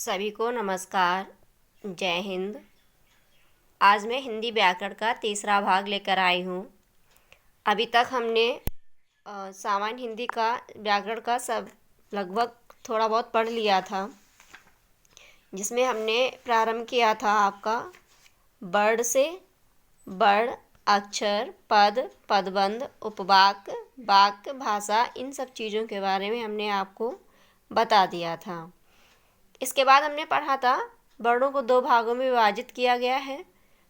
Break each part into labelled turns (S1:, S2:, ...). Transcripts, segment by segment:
S1: सभी को नमस्कार। जय हिंद। आज मैं हिंदी व्याकरण का तीसरा भाग लेकर आई हूँ। अभी तक हमने सामान्य हिंदी का व्याकरण का सब लगभग थोड़ा बहुत पढ़ लिया था, जिसमें हमने प्रारंभ किया था आपका वर्ण से। वर्ण, अक्षर, पद, पदबंध, उपवाक्य, वाक्य, भाषा, इन सब चीज़ों के बारे में हमने आपको बता दिया था। इसके बाद हमने पढ़ा था वर्णों को दो भागों में विभाजित किया गया है,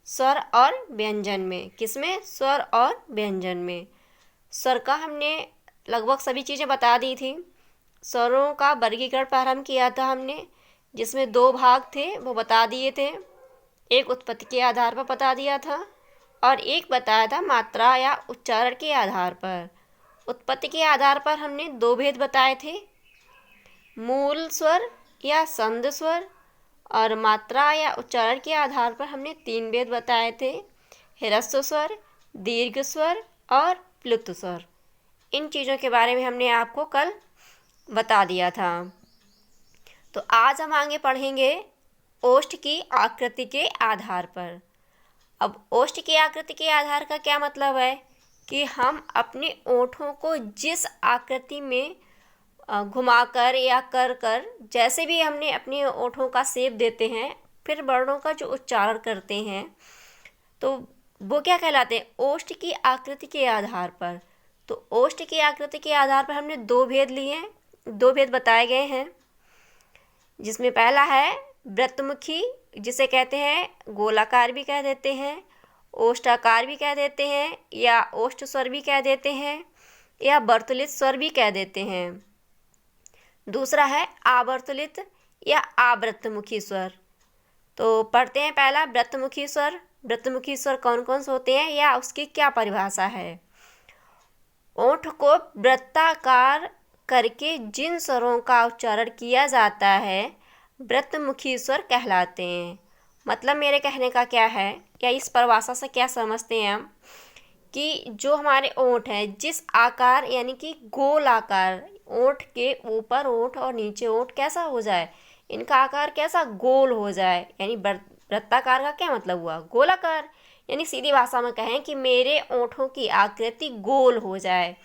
S1: स्वर और व्यंजन में। किसमें? स्वर और व्यंजन में। स्वर का हमने लगभग सभी चीज़ें बता दी थी। स्वरों का वर्गीकरण प्रारंभ किया था हमने, जिसमें दो भाग थे, वो बता दिए थे। एक उत्पत्ति के आधार पर बता दिया था और एक बताया था मात्रा या उच्चारण के आधार पर। उत्पत्ति के आधार पर हमने दो भेद बताए थे, मूल स्वर या संध स्वर, और मात्रा या उच्चारण के आधार पर हमने तीन भेद बताए थे, ह्रस्व स्वर, दीर्घ स्वर और प्लुत स्वर। इन चीज़ों के बारे में हमने आपको कल बता दिया था। तो आज हम आगे पढ़ेंगे ओष्ठ की आकृति के आधार पर। अब ओष्ठ की आकृति के आधार का क्या मतलब है कि हम अपने ओठों को जिस आकृति में घुमाकर या कर जैसे भी हमने अपने ओठों का शेप देते हैं, फिर वर्णों का जो उच्चारण करते हैं, तो वो क्या कहलाते हैं? ओष्ठ की आकृति के आधार पर। तो ओष्ठ की आकृति के आधार पर हमने दो भेद लिए हैं, दो भेद बताए गए हैं, जिसमें पहला है वृत्तमुखी, जिसे कहते हैं गोलाकार भी कह देते हैं, ओष्ठाकार भी कह देते हैं, या ओष्ठ स्वर भी कह देते हैं, या वर्तुलित स्वर भी कह देते हैं। दूसरा है आवर्तुलित या आवृत्तमुखी स्वर। तो पढ़ते हैं पहला वृत्तमुखी स्वर। वृत्तमुखी स्वर कौन कौन से होते हैं या उसकी क्या परिभाषा है? ओठ को वृत्ताकार करके जिन स्वरों का उच्चारण किया जाता है, वृत्तमुखी स्वर कहलाते हैं। मतलब मेरे कहने का क्या है, या इस परिभाषा से क्या समझते हैं हम, कि जो हमारे ओठ हैं, जिस आकार यानी कि गोल आकार, ओठ के ऊपर ओठ और नीचे ओठ कैसा हो जाए, इनका आकार कैसा? गोल हो जाए। यानी वृत्ताकार का क्या मतलब हुआ? गोलाकार। यानी सीधी भाषा में कहें कि मेरे ओठों की आकृति गोल हो जाए।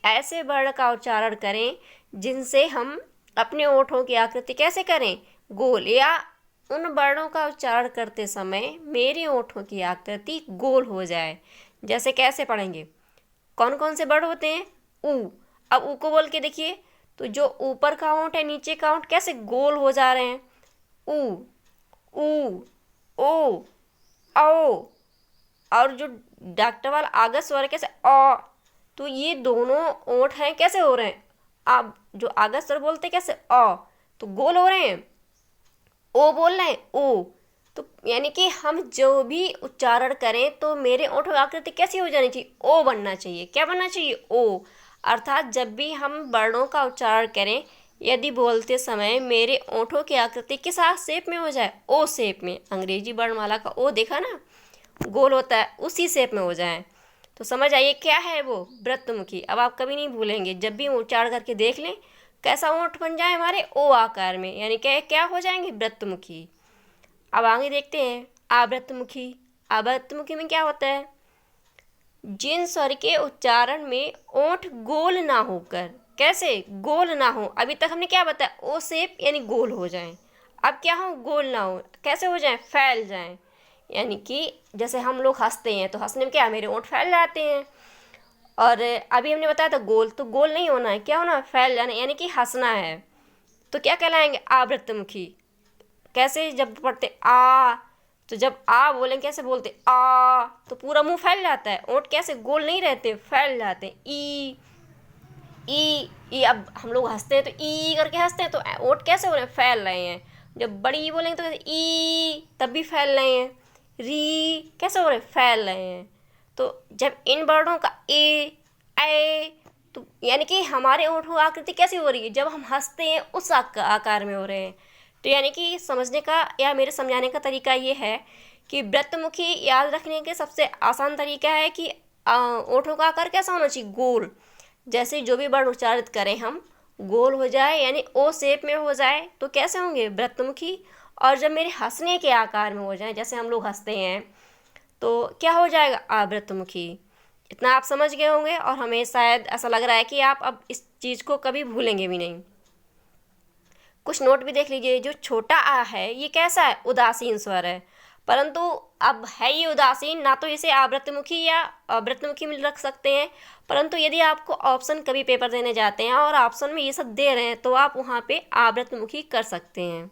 S1: ऐसे वर्ण का उच्चारण करें जिनसे हम अपने ओठों की आकृति कैसे करें? गोल। या उन वर्णों का उच्चारण करते समय मेरे ओठों की आकृति गोल हो जाए। जैसे कैसे पढ़ेंगे? कौन कौन से वर्ण होते हैं? ऊ। अब ऊ को बोल के देखिए, तो जो ऊपर का ओंठ है, नीचे का ओंठ कैसे गोल हो जा रहे हैं? ऊ, ऊ, ओ, औ। और जो डॉक्टर वाला आगे स्वर है कैसे? अ। तो ये दोनों ओंठ हैं, कैसे हो रहे हैं? अब जो आगे स्वर बोलते कैसे? अ। तो गोल हो रहे हैं। ओ बोल रहे हैं, ओ। तो यानी कि हम जो भी उच्चारण करें तो मेरे ओठ की आकृति कैसी हो जानी चाहिए? ओ बनना चाहिए। क्या बनना चाहिए? ओ। अर्थात जब भी हम वर्णों का उच्चारण करें, यदि बोलते समय मेरे ओठों की आकृति किस शेप में हो जाए? ओ शेप में। अंग्रेजी वर्णमाला का ओ देखा ना, गोल होता है, उसी शेप में हो जाए। तो समझ आइए क्या है वो? वृत्तमुखी। अब आप कभी नहीं भूलेंगे, जब भी उच्चारण करके देख लें, कैसा ओठ बन जाए हमारे? ओ आकार में, यानी क्या हो जाएंगे? वृत्तमुखी। अब आगे देखते हैं आवृत्तमुखी। आवृत्तमुखी में क्या होता है? जिन स्वर के उच्चारण में ओंठ गोल ना होकर, कैसे? गोल ना हो। अभी तक हमने क्या बताया? ओ शेप यानी गोल हो जाए। अब क्या हो? गोल ना हो। कैसे हो जाए? फैल जाए। यानी कि जैसे हम लोग हंसते हैं, तो हंसने में क्या, मेरे ओंठ फैल जाते हैं। और अभी हमने बताया था गोल, तो गोल नहीं होना है, क्या होना है? फैल जाना, यानी कि हंसना है। तो क्या कहलाएंगे? आवृत्तमुखी। कैसे? जब पढ़ते आ, तो जब आ बोलें कैसे बोलते? आ, तो पूरा मुंह फैल जाता है, ओंठ कैसे? गोल नहीं रहते, फैल जाते हैं। ई, ई। अब हम लोग हंसते हैं तो ई करके हंसते हैं, तो ओंठ कैसे हो रहे हैं? फैल रहे हैं। जब बड़ी ई बोलेंगे तो ई, तब भी फैल रहे हैं। री कैसे हो रहे हैं? फैल रहे हैं। तो जब इन वर्णों का ए, तो यानी कि हमारे ओंठों आकृति कैसी हो रही है? जब हम हंसते हैं उस आकार में हो रहे हैं। तो यानी कि समझने का या मेरे समझाने का तरीका ये है कि वृत्तमुखी याद रखने के सबसे आसान तरीका है कि ओठों का आकार कैसा होना चाहिए? गोल। जैसे जो भी वर्ण उच्चारित करें हम, गोल हो जाए यानी ओ शेप में हो जाए तो कैसे होंगे, वृत्तमुखी। और जब मेरे हंसने के आकार में हो जाए, जैसे हम लोग हंसते हैं, तो क्या हो जाएगा, आवृत्तमुखी। इतना आप समझ गए होंगे और हमें शायद ऐसा लग रहा है कि आप अब इस चीज़ को कभी भूलेंगे भी नहीं। कुछ नोट भी देख लीजिए। जो छोटा आ है ये कैसा है, उदासीन स्वर है, परंतु अब है ये उदासीन, ना तो इसे आवृत्तमुखी या अवृत्तमुखी में रख सकते हैं। परंतु यदि आपको ऑप्शन कभी पेपर देने जाते हैं और ऑप्शन में ये सब दे रहे हैं तो आप वहाँ पे आवृत्तमुखी कर सकते हैं।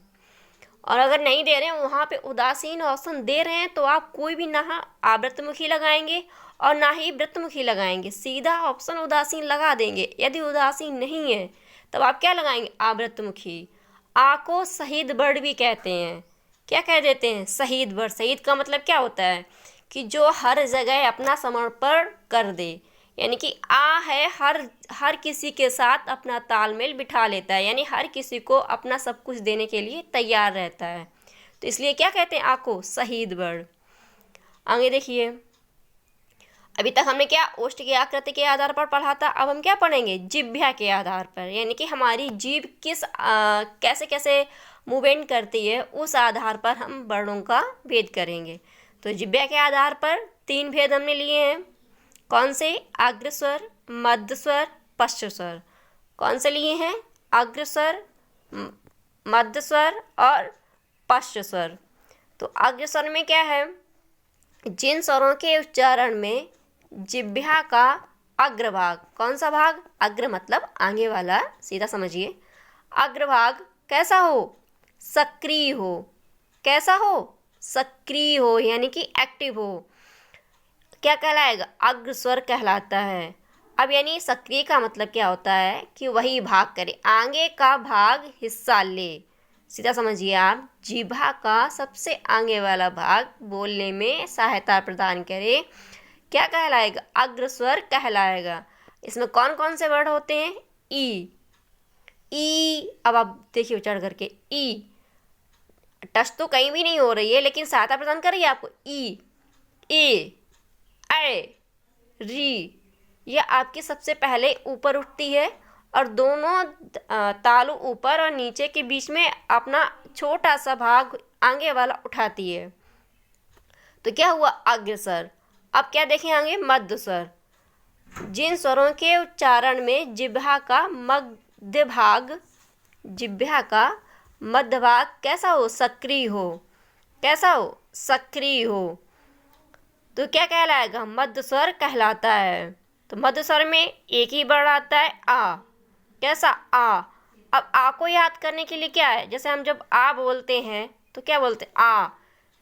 S1: और अगर नहीं दे रहे हैं, वहाँ पे उदासीन ऑप्शन दे रहे हैं, तो आप कोई भी ना आवृत्तमुखी लगाएंगे और ना ही वृत्तमुखी लगाएंगे, सीधा ऑप्शन उदासीन लगा देंगे। यदि उदासीन नहीं है तब आप क्या लगाएंगे, आवृत्तमुखी। आ को शहीद बर्ड भी कहते हैं। क्या कह देते हैं, शहीद बर्ड। शहीद का मतलब क्या होता है कि जो हर जगह अपना समर्पण कर दे, यानी कि आ है हर हर किसी के साथ अपना तालमेल बिठा लेता है, यानी हर किसी को अपना सब कुछ देने के लिए तैयार रहता है। तो इसलिए क्या कहते हैं, आ को शहीद बर्ड। आगे देखिए, अभी तक हमने क्या ओष्ठ की आकृति के आधार पर पढ़ा था, अब हम क्या पढ़ेंगे, जिह्वा के आधार पर, यानी कि हमारी जीभ किस कैसे कैसे मूवमेंट करती है, उस आधार पर हम वर्णों का भेद करेंगे। तो जिह्वा के आधार पर 3 भेद हमने लिए हैं। कौन से, अग्रस्वर, मध्यस्वर, पश्चस्वर। कौन से लिए हैं, अग्रस्वर, मध्यस्वर और पश्चस्वर। तो अग्रस्वर में क्या है, जिन स्वरों के उच्चारण में जिह्वा का अग्रभाग, कौन सा भाग, अग्र मतलब आगे वाला, सीधा समझिए, अग्रभाग कैसा हो, सक्रिय हो। कैसा हो, सक्रिय हो, यानी कि एक्टिव हो। क्या कहलाएगा, अग्रस्वर कहलाता है। अब यानी सक्रिय का मतलब क्या होता है कि वही भाग करे, आगे का भाग हिस्सा ले। सीधा समझिए आप, जिह्वा का सबसे आगे वाला भाग बोलने में सहायता प्रदान करे, क्या कहलाएगा, अग्रस्वर कहलाएगा। इसमें कौन कौन से वर्ड होते हैं, ई। ई, अब आप देखिए उच्चारण करके, ई। टच तो कहीं भी नहीं हो रही है, लेकिन सहायता प्रदान कर रही है आपको, ई, ए, ऐ, री। ये आपकी सबसे पहले ऊपर उठती है और दोनों तालु ऊपर और नीचे के बीच में अपना छोटा सा भाग आगे वाला उठाती है। तो क्या हुआ, अग्रस्वर। अब क्या देखें आगे, मध्य स्वर। जिन स्वरों के उच्चारण में जिह्वा का मध्य भाग, जिह्वा का मध्य भाग कैसा हो, सक्रिय हो। कैसा हो, सक्रिय हो। तो क्या कहलाएगा, मध्य स्वर कहलाता है। तो मध्य स्वर में एक ही वर्ड आता है, आ। कैसा, आ। अब आ को याद करने के लिए क्या है, जैसे हम जब आ बोलते हैं तो क्या बोलते हैं, आ।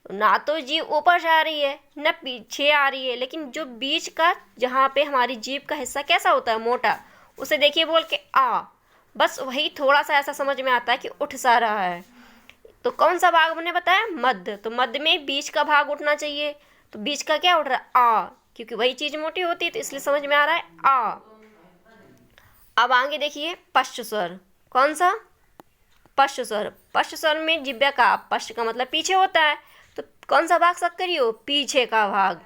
S1: ना तो जीभ ऊपर जा रही है न पीछे आ रही है, लेकिन जो बीच का, जहाँ पे हमारी जीभ का हिस्सा कैसा होता है, मोटा, उसे देखिए बोल के आ। बस वही थोड़ा सा ऐसा समझ में आता है कि उठ सा रहा है। तो कौन सा भाग मैंने बताया, मध्य। तो मध्य में बीच का भाग उठना चाहिए, तो बीच का क्या उठ रहा है, आ, क्योंकि वही चीज़ मोटी होती है, तो इसलिए समझ में आ रहा है, आ। अब आगे देखिए, पश्च स्वर। कौन सा, पश्च स्वर। पश्च स्वर में जिह्वा का, पश्च का मतलब पीछे होता है, तो कौन सा भाग सक्रिय हो, पीछे का भाग।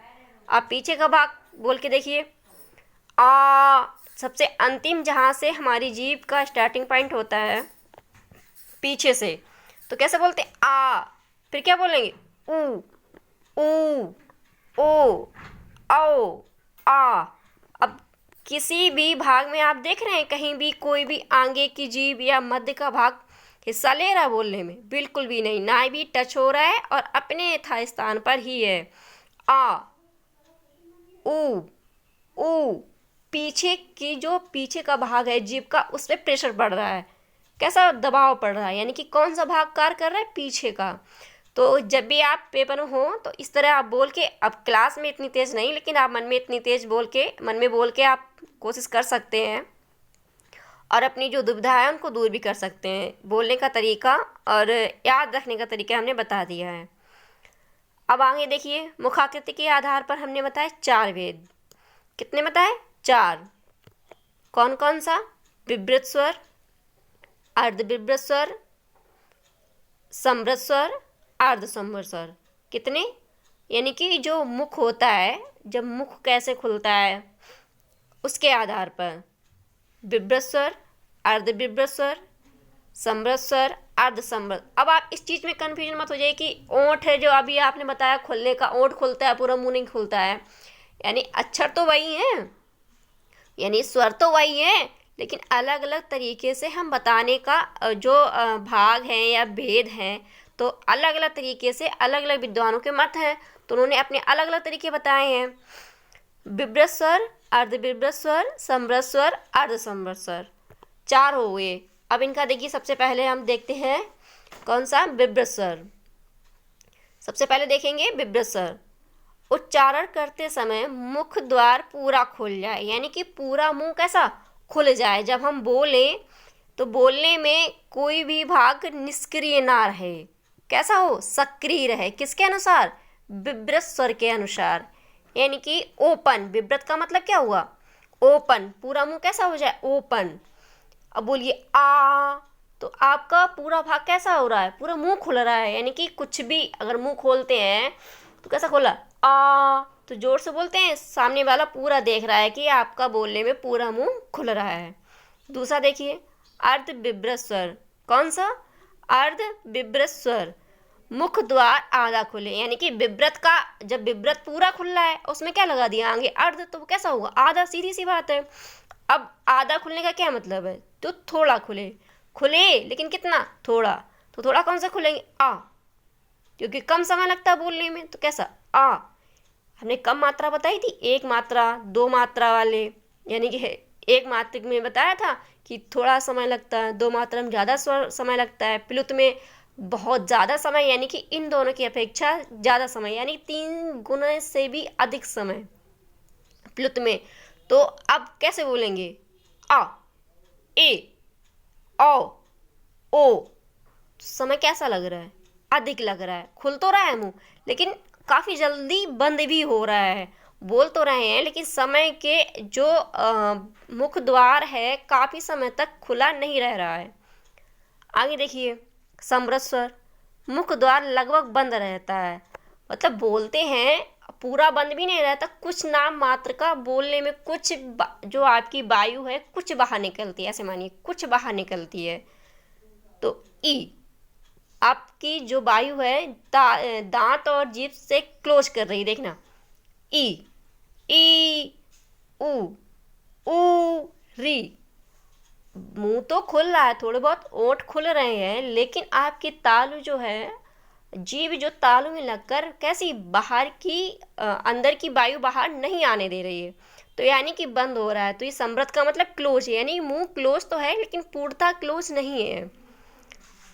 S1: आप पीछे का भाग बोल के देखिए, आ। सबसे अंतिम जहाँ से हमारी जीभ का स्टार्टिंग पॉइंट होता है, पीछे से, तो कैसे बोलते हैं, आ। फिर क्या बोलेंगे, ऊ, ऊ, ओ, औ, आ। अब किसी भी भाग में आप देख रहे हैं कहीं भी कोई भी आगे की जीभ या मध्य का भाग हिस्सा ले रहा है बोलने में, बिल्कुल भी नहीं, ना भी टच हो रहा है और अपने यथा स्थान पर ही है। आ, ऊ, ऊ। पीछे की, जो पीछे का भाग है जीभ का, उस पर प्रेशर पड़ रहा है, कैसा दबाव पड़ रहा है, यानी कि कौन सा भाग कार्य कर रहा है, पीछे का। तो जब भी आप पेपर में हो तो इस तरह आप बोल के, अब क्लास में इतनी तेज़ नहीं, लेकिन आप मन में इतनी तेज़ बोल के, मन में बोल के आप कोशिश कर सकते हैं और अपनी जो दुविधा है उनको दूर भी कर सकते हैं। बोलने का तरीका और याद रखने का तरीका हमने बता दिया है। अब आगे देखिए, मुखाकृति के आधार पर हमने बताया 4 भेद। कितने बताए, 4। कौन कौन सा, विवृत स्वर, अर्धविवृत स्वर, समृत स्वर, अर्धसंवृत स्वर। कितने, यानी कि जो मुख होता है, जब मुख कैसे खुलता है उसके आधार पर विवृत स्वर, अर्धविभ्रत स्वर, समृत स्वर, अर्धसमृत। अब आप इस चीज़ में कन्फ्यूजन मत हो जाए कि ओंठ है जो अभी आपने बताया खुलने का, ओंठ खुलता है पूरा मुंह नहीं खुलता है, यानी अक्षर तो वही है, यानी स्वर तो वही है, लेकिन अलग अलग तरीके से हम बताने का जो भाग है या भेद है, तो अलग अलग तरीके से अलग अलग विद्वानों के मत हैं, तो उन्होंने अपने अलग अलग तरीके बताए हैं। विभ्रत स्वर, अर्धविभ्रत स्वर, समृत स्वर, अर्धसमृत स्वर, 4 हो गए। अब इनका देखिए, सबसे पहले हम देखते हैं कौन सा, विभ्रत स्वर। सबसे पहले देखेंगे विभ्रत स्वर। उच्चारण करते समय मुख द्वार पूरा खुल जाए, यानी कि पूरा मुंह कैसा खुल जाए। जब हम बोलें तो बोलने में कोई भी भाग निष्क्रिय ना रहे, कैसा हो, सक्रिय रहे। किसके अनुसार, विभ्रत स्वर के अनुसार, यानी कि ओपन। विभ्रत का मतलब क्या हुआ, ओपन, पूरा मुंह कैसा हो जाए, ओपन। अब बोलिए आ, तो आपका पूरा भाग कैसा हो रहा है, पूरा मुंह खुल रहा है, यानी कि कुछ भी अगर मुंह खोलते हैं तो कैसा खोला, आ, तो जोर से बोलते हैं, सामने वाला पूरा देख रहा है कि आपका बोलने में पूरा मुंह खुल रहा है। दूसरा देखिए, अर्धविभ्रत स्वर। कौन सा, अर्धविभ्रत स्वर। मुख द्वार आधा खुले, यानी कि विभ्रत का, जब विभ्रत पूरा खुल रहा है उसमें क्या लगा दिया आगे अर्ध, तो कैसा होगा, आधा, सीधी सी बात है। अब आधा खुलने का क्या मतलब है, तो थोड़ा खुले, खुले लेकिन कितना, थोड़ा। तो थोड़ा कौन सा खुलेंगे, आ, क्योंकि कम समय लगता है बोलने में, तो कैसा, आ। हमने कम मात्रा बताई थी, 1 मात्रा 2 मात्रा वाले, यानी कि एक मात्रिक में बताया था कि थोड़ा समय लगता है, 2 मात्रा में ज़्यादा समय लगता है, प्लुत में बहुत ज़्यादा समय, यानी कि इन दोनों की अपेक्षा ज़्यादा समय, यानी 3 गुना से भी अधिक समय प्लुत में। तो अब कैसे बोलेंगे, आ, ए, ओ, ओ। समय कैसा लग रहा है, अधिक लग रहा है, खुल तो रहा है मुंह लेकिन काफ़ी जल्दी बंद भी हो रहा है। बोल तो रहे हैं लेकिन समय के जो मुख द्वार है काफ़ी समय तक खुला नहीं रह रहा है। आगे देखिए, समृत स्वर। मुख द्वार लगभग बंद रहता है, मतलब बोलते हैं पूरा बंद भी नहीं रहता, कुछ नाम मात्र का बोलने में कुछ जो आपकी वायु है कुछ बाहर निकलती है, ऐसे मानिए कुछ बाहर निकलती है। तो ई, आपकी जो वायु है दांत और जीभ से क्लोज कर रही, देखना, ई, ई, ऊ, ऊ, री। मुंह तो खुल रहा है, थोड़े बहुत ओंठ खुल रहे हैं, लेकिन आपकी तालु जो है, जीभ जो तालु में लगकर कैसी बाहर की अंदर की वायु बाहर नहीं आने दे रही है, तो यानी कि बंद हो रहा है। तो ये समृत का मतलब क्लोज है, यानी मुंह क्लोज तो है लेकिन पूर्णतः क्लोज नहीं है।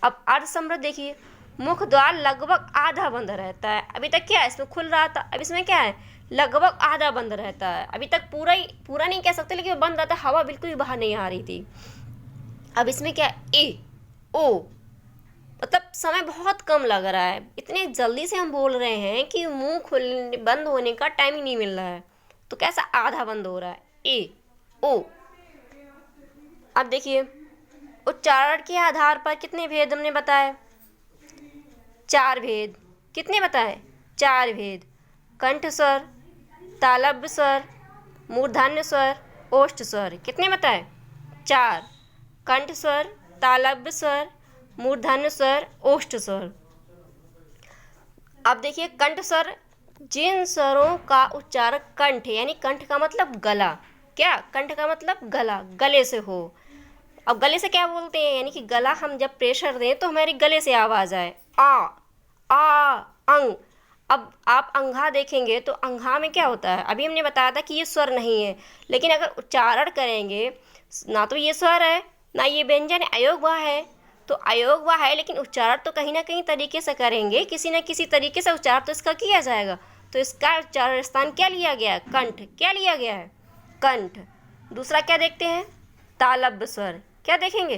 S1: अब अर्धसमृत देखिए, मुख द्वार लगभग आधा बंद रहता है। अभी तक क्या है, इसमें खुल रहा था, अब इसमें क्या है, लगभग आधा बंद रहता है। अभी तक पूरा नहीं कह सकते, लेकिन बंद रहता, हवा बिल्कुल भी बाहर नहीं आ रही थी। अब इसमें क्या है, ए, ओ, मतलब समय बहुत कम लग रहा है, इतने जल्दी से हम बोल रहे हैं कि मुंह खुलने बंद होने का टाइम ही नहीं मिल रहा है, तो कैसा आधा बंद हो रहा है, ए, ओ। अब देखिए, उच्चारण के आधार पर कितने भेद हमने बताए, 4 भेद। कितने बताए, 4 भेद। कंठ स्वर, तालव्य स्वर, मूर्धन्य स्वर, ओष्ठ स्वर। कितने बताए, 4। कंठ स्वर, तालव्य स्वर, मूर्धन्य स्वर, ओष्ठ स्वर। अब देखिए, कंठ स्वर, जिन स्वरों का उच्चारण कंठ, यानी कंठ का मतलब गला, क्या, कंठ का मतलब गला, गले से हो। अब गले से क्या बोलते हैं, यानी कि गला हम जब प्रेशर दें तो हमारी गले से आवाज़ आए, आ, अंग। अब आप अंघा देखेंगे तो अंघा में क्या होता है, अभी हमने बताया था कि ये स्वर नहीं है, लेकिन अगर उच्चारण करेंगे, ना तो ये स्वर है ना ये व्यंजन, अयोगवा है, तो अयोगवा है लेकिन उच्चारण तो कहीं ना कहीं तरीके से करेंगे, किसी न किसी तरीके से उच्चारण तो इसका किया जाएगा, तो इसका उच्चारण स्थान क्या लिया गया है, कंठ। क्या लिया गया है, कंठ। दूसरा क्या देखते हैं, तालव्य स्वर। क्या देखेंगे,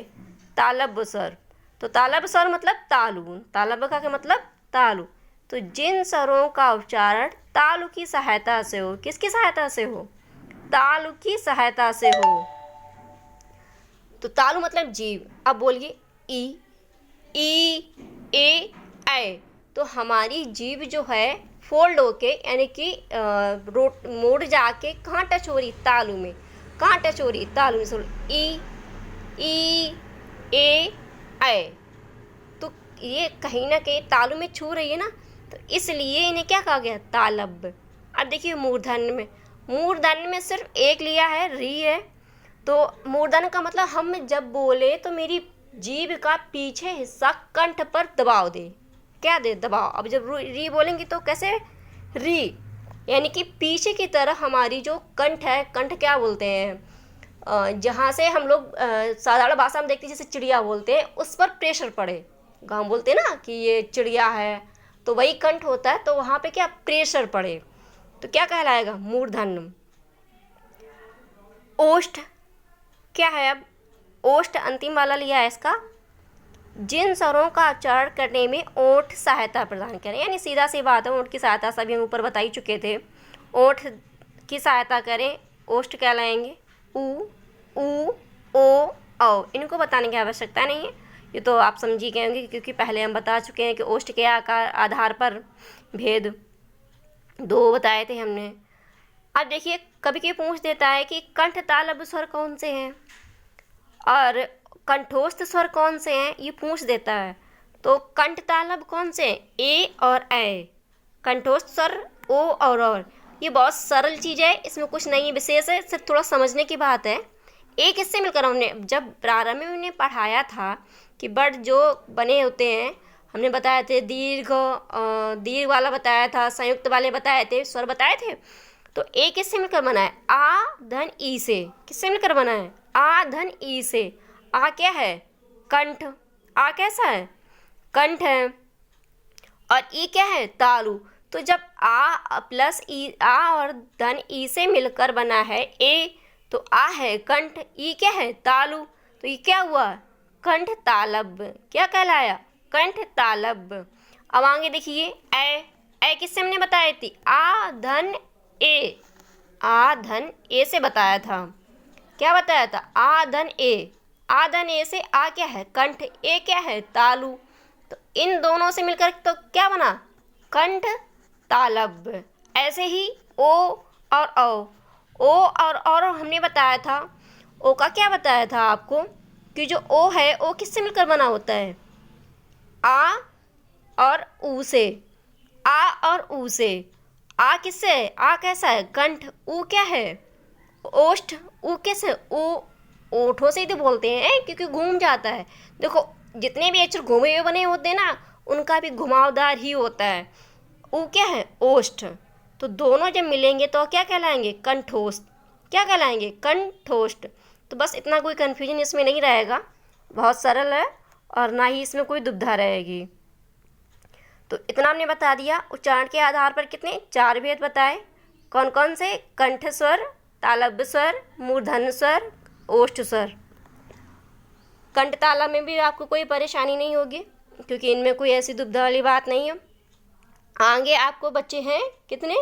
S1: तालव्य स्वर। तो तालव्य स्वर मतलब तालु, तालव्य का क्या मतलब, तालु। तो जिन स्वरों का उच्चारण तालु की सहायता से हो, किसकी सहायता से हो, तालु की सहायता से हो, तो तालु मतलब जीव। अब बोलिए, ई, ए, ऐ। तो हमारी जीभ जो है फोल्ड होके, यानी कि मोड़ जाके कहाँ टच हो रही, तालु में। कहाँ टच हो रही, तालु में। ई, ई ए ऐ। तो ये कहीं ना कहीं तालु में छू रही है ना, तो इसलिए इन्हें क्या कहा गया, तालब। अब देखिए मूर्धन्य में सिर्फ एक लिया है, री है। तो मूर्धन्य का मतलब हम जब बोले तो मेरी जीभ का पीछे हिस्सा कंठ पर दबाव दे, क्या दे, दबाव। अब जब री बोलेंगे तो कैसे, री, यानी कि पीछे की तरफ हमारी जो कंठ है, कंठ क्या बोलते हैं, जहाँ से हम लोग साधारण भाषा में देखते हैं जैसे चिड़िया बोलते हैं, उस पर प्रेशर पड़े, गाँव बोलते हैं ना कि ये चिड़िया है, तो वही कंठ होता है, तो वहाँ पे क्या प्रेशर पड़े, तो क्या कहलाएगा, मूर्धन्य। ओष्ठ क्या है, अब ओष्ठ अंतिम वाला लिया है इसका, जिन स्वरों का उच्चारण करने में ओठ सहायता प्रदान करें, यानी सीधा सी बात है, ओठ की सहायता सभी हम ऊपर बता ही चुके थे, ओठ की सहायता करें, ओष्ठ कहलाएंगे। ऊ, ऊ, ओ, औ, इनको बताने की आवश्यकता नहीं है, ये तो आप समझी गए होंगे, क्योंकि पहले हम बता चुके हैं कि ओष्ठ के आकार आधार पर भेद दो बताए थे हमने। अब देखिए कभी कभी पूछ देता है कि कंठ तालव्य स्वर कौन से हैं और कंठोस्थ स्वर कौन से हैं, ये पूछ देता है। तो कंठ तालव्य कौन से हैं, ए और ऐ। कंठोस्थ स्वर ओ और, ये बहुत सरल चीज़ है, इसमें कुछ नहीं विशेष है, सिर्फ थोड़ा समझने की बात है। एक इससे मिलकर हमने जब प्रारंभ में उन्हें पढ़ाया था कि वर्ड जो बने होते हैं, हमने बताए थे दीर्घ वाला बताया था, संयुक्त वाले बताए थे, स्वर बताए थे। तो ए किससे मिलकर बना है, आ धन ई से, किससे मिलकर बना है, आ धन ई से। आ क्या है, कंठ, आ कैसा है, कंठ है, और ई क्या है, तालु। तो जब आ प्लस ई, आ और धन ई से मिलकर बना है ए, तो आ है कंठ, ई क्या है, तालु, तो ये क्या हुआ, कंठ तालव्य, क्या कहलाया, कंठ तालव्य। अब आगे देखिए ऐ किससे हमने बताई थी, आ धन ए, आ धन ए से बताया था, क्या बताया था, आ धन ए, आ धन ए से आ क्या है, कंठ, ए क्या है, तालु। तो इन दोनों से मिलकर तो क्या बना, कंठ तालव्य। ऐसे ही ओ और औ, ओ और हमने बताया था, ओ का क्या बताया था आपको कि जो ओ है, ओ किससे मिलकर बना होता है, आ और ऊ से, आ और ऊ से। आ किससे है, आ कैसा है, कंठ, ऊ क्या है, ओष्ठ, ऊ कैसे, ऊ ओठों से ही तो बोलते हैं, क्योंकि घूम जाता है। देखो जितने भी अक्षर घूमे हुए बने होते हैं ना, उनका भी घुमावदार ही होता है। ऊ क्या है, ओष्ठ। तो दोनों जब मिलेंगे तो क्या कहलाएंगे, कंठोष्ठ, क्या कहलाएंगे, कंठोष्ठ। तो बस इतना कोई कन्फ्यूजन इसमें नहीं रहेगा, बहुत सरल है और ना ही इसमें कोई दुविधा रहेगी। तो इतना हमने बता दिया। उच्चारण के आधार पर कितने, 4 भेद बताए, कौन कौन से, कंठ स्वर, तालव्य स्वर, मूर्धन्य स्वर, ओष्ठ स्वर। कंठ तालव्य में भी आपको कोई परेशानी नहीं होगी, क्योंकि इनमें कोई ऐसी दुविधा वाली बात नहीं है। आगे आपको बच्चे हैं कितने,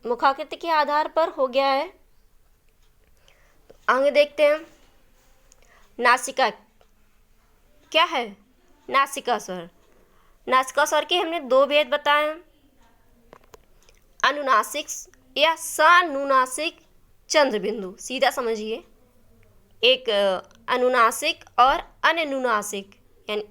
S1: मुखाकृति के आधार पर हो गया है। तो आगे देखते हैं, नासिका क्या है, नासिका स्वर। नासिका स्वर के हमने 2 भेद बताए हैं, अनुनासिक या सानुनासिक चंद्र बिंदु, सीधा समझिए, एक अनुनासिक और अननुनासिक, यानी